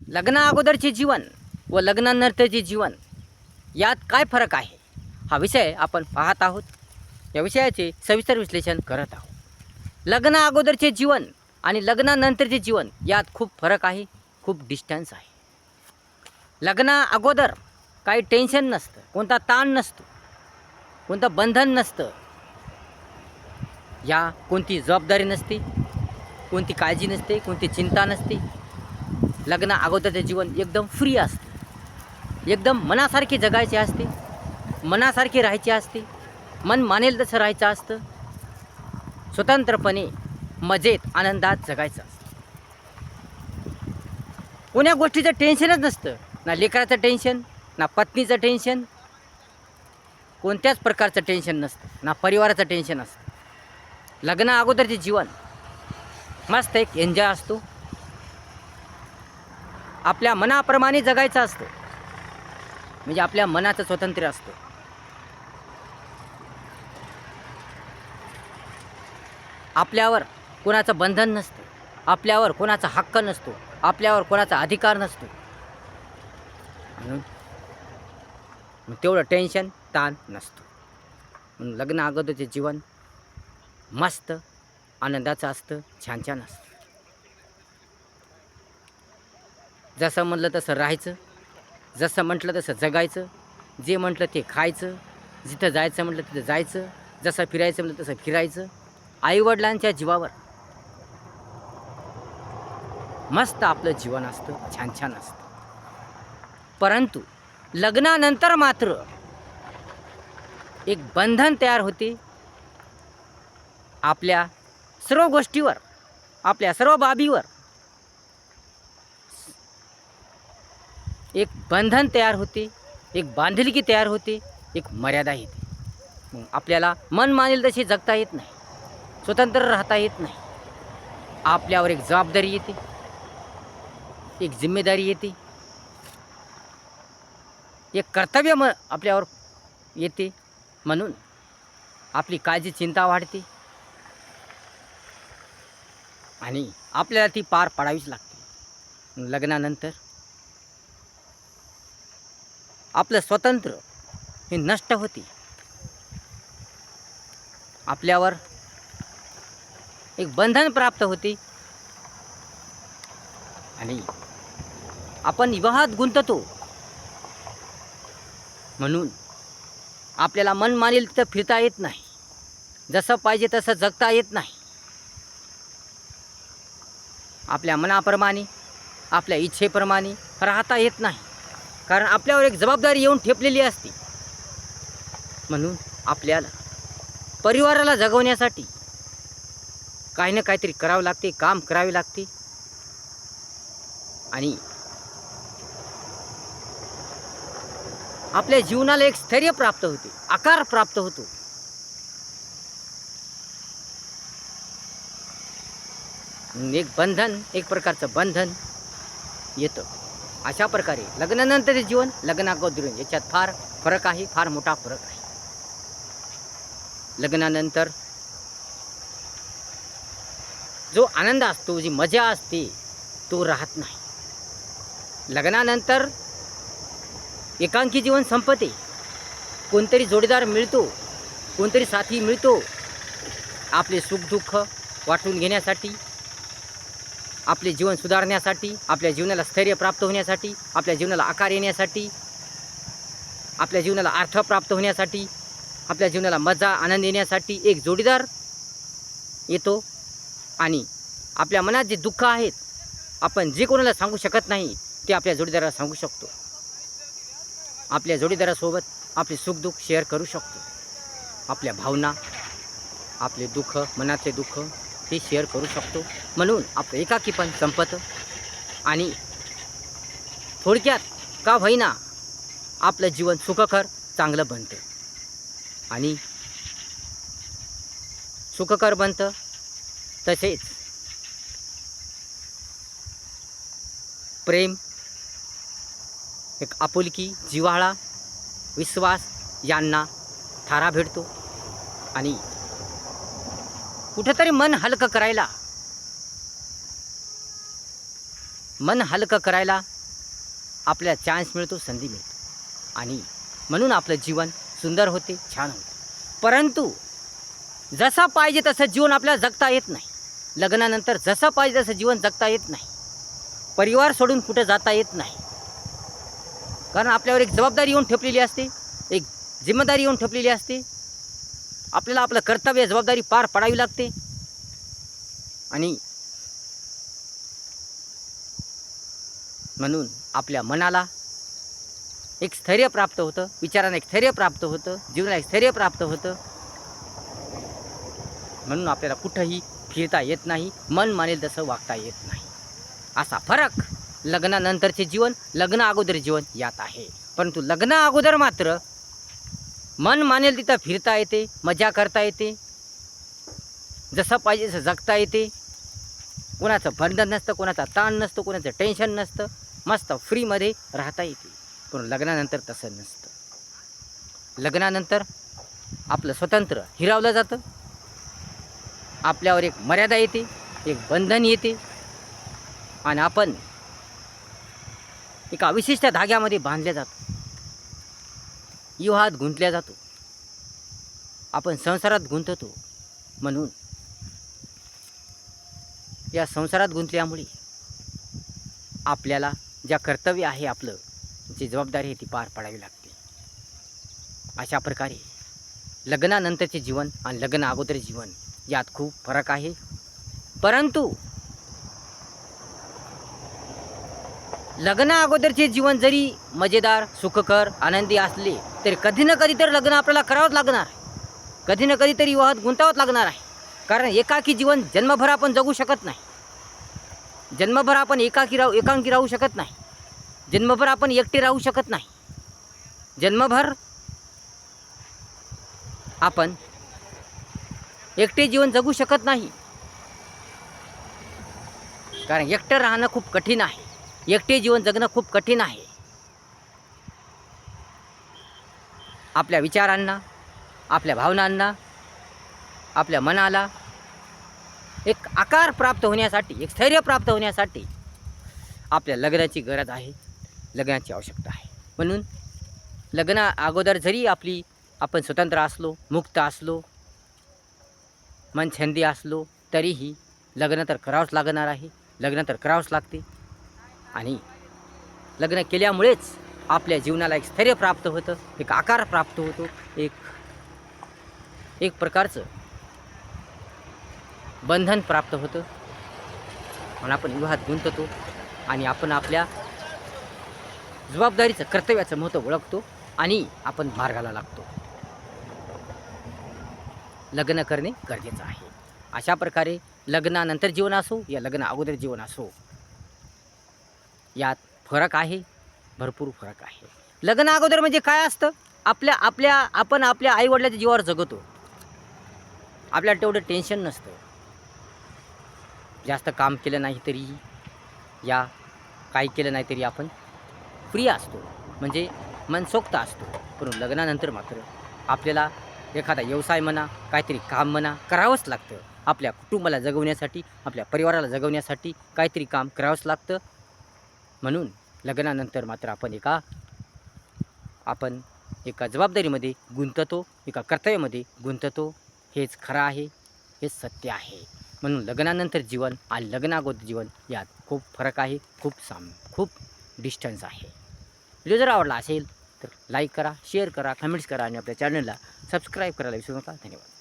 लग्ना अगोदरचे जीवन व लग्नानंतरचे जीवन यात काय फरक आहे हा विषय आपण पाहत आहोत. या विषयाचे सविस्तर विश्लेषण करत आहोत. लग्ना अगोदरचे जीवन आणि लग्नानंतरचे जीवन यात खूप फरक आहे, खूप डिस्टन्स आहे. लग्ना अगोदर काही टेन्शन नसतं, कोणता ताण नसतो, कोणतं बंधन नसतं, या कोणती जबाबदारी नसते, कोणती काळजी नसते, कोणती चिंता नसते. लग्ना अगोदरचे जीवन एकदम फ्री असते, एकदम मनासारखे जगायचे असते, मनासारखे राहायचे असते, मन मानेल तसं राहायचं असतं, स्वतंत्रपणे मजेत आनंदात जगायचं असतं. कोण्या गोष्टीचं टेन्शनच नसतं, ना लेकराचं टेन्शन, ना पत्नीचं टेन्शन, कोणत्याच प्रकारचं टेन्शन नसतं, ना परिवाराचं टेन्शन असतं. लग्ना अगोदरचे जीवन मस्त एक एन्जॉय असतो, आपल्या मनाप्रमाणे जगायचं असतं, म्हणजे आपल्या मनाचं स्वातंत्र्य असतं. आपल्यावर कोणाचं बंधन नसतं, आपल्यावर कोणाचा हक्क नसतो, आपल्यावर कोणाचा अधिकार नसतो. म्हणून तेवढं टेन्शन ताण नसतो. म्हणून लग्न अगोदरचे जीवन मस्त आनंदाचं असतं, छान छान असतं. जसं म्हटलं तसं राहायचं, जसं म्हटलं तसं जगायचं, जे म्हटलं ते खायचं, जिथं जायचं म्हटलं तिथं जायचं, जसं फिरायचं म्हटलं तसं फिरायचं. आईवडिलांच्या जीवावर मस्त आपलं जीवन असतं, छान छान असतं. परंतु लग्नानंतर मात्र एक बंधन तयार होते. आपल्या सर्व गोष्टीवर, आपल्या सर्व बाबीवर एक बंधन तयार होते, एक बांधिलकी तयार होते, एक मर्यादा येते. मग आपल्याला मन मानेल तसे जगता येत नाही, स्वतंत्र राहता येत नाही. आपल्यावर एक जबाबदारी येते, एक जिम्मेदारी येते, एक कर्तव्य आपल्यावर येते. म्हणून आपली काळजी चिंता वाढते आणि आपल्याला ती पार पाडावीच लागते. लग्नानंतर आपलं स्वातंत्र्य हे नष्ट होते. आपल्यावर एक बंधन प्राप्त होते आणि आपण विवाहात गुंततो. म्हणून आपल्याला मन मानेल तिथं फिरता येत नाही, जसं पाहिजे तसं जगता येत नाही. आपल्या मनाप्रमाणे, आपल्या इच्छेप्रमाणे राहता येत नाही, कारण आपल्यावर एक जबाबदारी येऊन ठेपलेली असते. म्हणून आपल्याला परिवाराला जगवण्यासाठी काही ना काहीतरी करावं लागते, काम करावे लागते आणि आपल्या जीवनाला एक स्थैर्य प्राप्त होते, आकार प्राप्त होतो. एक बंधन, एक प्रकारचं बंधन येतं. अशा प्रकारे लग्नानंतरचे जीवन, लग्नाअगोदर याच्यात फार फरक आहे, फार मोठा फरक आहे. लग्नानंतर जो आनंद असतो, जी मजा असते, तो राहत नाही. लग्नानंतर एकांकी जीवन संपते. कोणतरी जोडीदार मिळतो, कोणतरी साथी मिळतो, आपले सुखदुःख वाटून घेण्यासाठी, आपले जीवन सुधारण्यासाठी, आपल्या जीवनाला स्थैर्य प्राप्त होण्यासाठी, आपल्या जीवनाला आकार येण्यासाठी, आपल्या जीवनाला अर्थ प्राप्त होण्यासाठी, आपल्या जीवनाला मजा आनंद येण्यासाठी एक जोडीदार येतो. आणि आपल्या मनात जे दुःख आहेत, आपण जे कोणाला सांगू शकत नाही ते आपल्या जोडीदाराला सांगू शकतो. आपल्या जोडीदारासोबत आपले सुखदुःख शेअर करू शकतो. आपल्या भावना, आपले दुःख, मनातले दुःख हे शेअर करू शकतो. म्हणून आपलं एकाकीपण संपतं आणि थोडक्यात का होईना आपलं जीवन सुखकर चांगलं बनतं आणि सुखकर बनतं. तसेच प्रेम, एक आपुलकी, जिव्हाळा, विश्वास यांना थारा भेटतो आणि कुठेतरी मन हलकं करायला आपल्याला चान्स मिळतो, संधी मिळते आणि म्हणून आपलं जीवन सुंदर होते, छान होते. परंतु जसं पाहिजे तसं जीवन आपल्याला जगता येत नाही. लग्नानंतर जसं पाहिजे तसं जीवन जगता येत नाही. परिवार सोडून कुठं जाता येत नाही. कारण आपल्यावर एक जबाबदारी येऊन ठेपलेली असते, एक जिम्मेदारी येऊन ठेपलेली असते. आपल्याला आपलं कर्तव्य, जबाबदारी पार पाडावी लागते. आणि म्हणून आपल्या मनाला एक स्थैर्य प्राप्त होतं, विचारांना एक स्थैर्य प्राप्त होतं, जीवनाला एक स्थैर्य प्राप्त होतं. म्हणून आपल्याला कुठंही फिरता येत नाही, मन मानेल तसं वागता येत नाही. असा फरक लग्नानंतरचे जीवन, लग्न अगोदर जीवन यात आहे. परंतु लग्न अगोदर मात्र मन मानेल तिथं फिरता येते, मजा करता येते, जसं पाहिजे तसं जगता येते. कोणाचं बंधन नसतं, कोणाचा ताण नसतो, कोणाचं टेन्शन नसतं, मस्त फ्रीमध्ये राहता येते. पण लग्नानंतर तसं नसतं. लग्नानंतर आपलं स्वतंत्र हिरावलं जातं. आपल्यावर एक मर्यादा येते, एक बंधन येते आणि आपण एका विशिष्ट धाग्यामध्ये बांधल्या जातो, विवाहात गुंतल्या जातो, आपण संसारात गुंततो. म्हणून या संसारात गुंतल्यामुळे आपल्याला ज्या कर्तव्य आहे, आपलं जी जबाबदारी आहे ती पार पाडावी लागते. अशा प्रकारे लग्नानंतरचे जीवन आणि लग्न अगोदर जीवन यात खूप फरक आहे. परंतु लग्न अगोदरचे जीवन जरी मजेदार, सुखकर, आनंदी असले तरी कधी ना कधी तर लग्न आपल्याला करावंच लागणार आहे. कधी ना कधी तरी विवाहात गुंतावंच लागणार आहे. कारण एकाकी जीवन जन्मभर आपण जगू शकत नाही. जन्मभर आपण एकांकी राहू शकत नाही. जन्मभर आपण एकटे राहू शकत नाही. जन्मभर आपण एकटे जीवन जगू शकत नाही. कारण एकटं राहणं खूप कठीण आहे. एकटे जीवन जगणं खूप कठीण आहे. आपल्या विचारांना, आपल्या भावनांना, आपल्या मनाला एक आकार प्राप्त होण्यासाठी, एक स्थैर्य प्राप्त होण्यासाठी आपल्या लग्नाची गरज आहे, लग्नाची आवश्यकता आहे. म्हणून लग्ना अगोदर जरी आपण स्वतंत्र असलो, मुक्त असलो, मनछंदी असलो, तरीही लग्न तर करावंच लागणार आहे. लग्न तर करावंच लागते. आणि लग्न केल्यामुळेच आपल्या जीवनाला एक स्थैर्य प्राप्त होतं, एक आकार प्राप्त होतो, एक प्रकारचं बंधन प्राप्त होतं. म्हणून आपण विवाहात गुंततो आणि आपण आपल्या जबाबदारीचं, कर्तव्याचं महत्त्व ओळखतो आणि आपण मार्गाला लागतो. लग्न करणे गरजेचं आहे. अशा प्रकारे लग्नानंतर जीवन असो या लग्न अगोदर जीवन असो, यात फरक आहे, भरपूर फरक आहे. लग्न अगोदर म्हणजे काय असतं? आपण आपल्या आईवडिलाच्या जीवावर जगतो. आपल्याला तेवढं टेन्शन नसतं. जास्त काम केलं नाही तरी, या काही केलं नाही तरी आपण फ्री असतो, म्हणजे मनसोक्त असतो. पण लग्नानंतर मात्र आपल्याला एखादा व्यवसाय म्हणा, काहीतरी काम म्हणा करावंच लागतं. आपल्या कुटुंबाला जगवण्यासाठी, आपल्या परिवाराला जगवण्यासाठी काहीतरी काम करावंच लागतं. म्हणून लग्नानंतर मात्र आपण एका जबाबदारीमध्ये गुंततो, एका कर्तव्यामध्ये गुंततो. हेच खरं आहे, हेच सत्य आहे. म्हणून लग्नानंतर जीवन आणि लग्नाअगोदर जीवन यात खूप फरक आहे, खूप डिस्टन्स आहे. व्हिडिओ जर आवडला असेल तर लाईक करा, शेअर करा, कमेंट्स करा आणि आपल्या चॅनलला सबस्क्राईब करायला विसरू नका. धन्यवाद.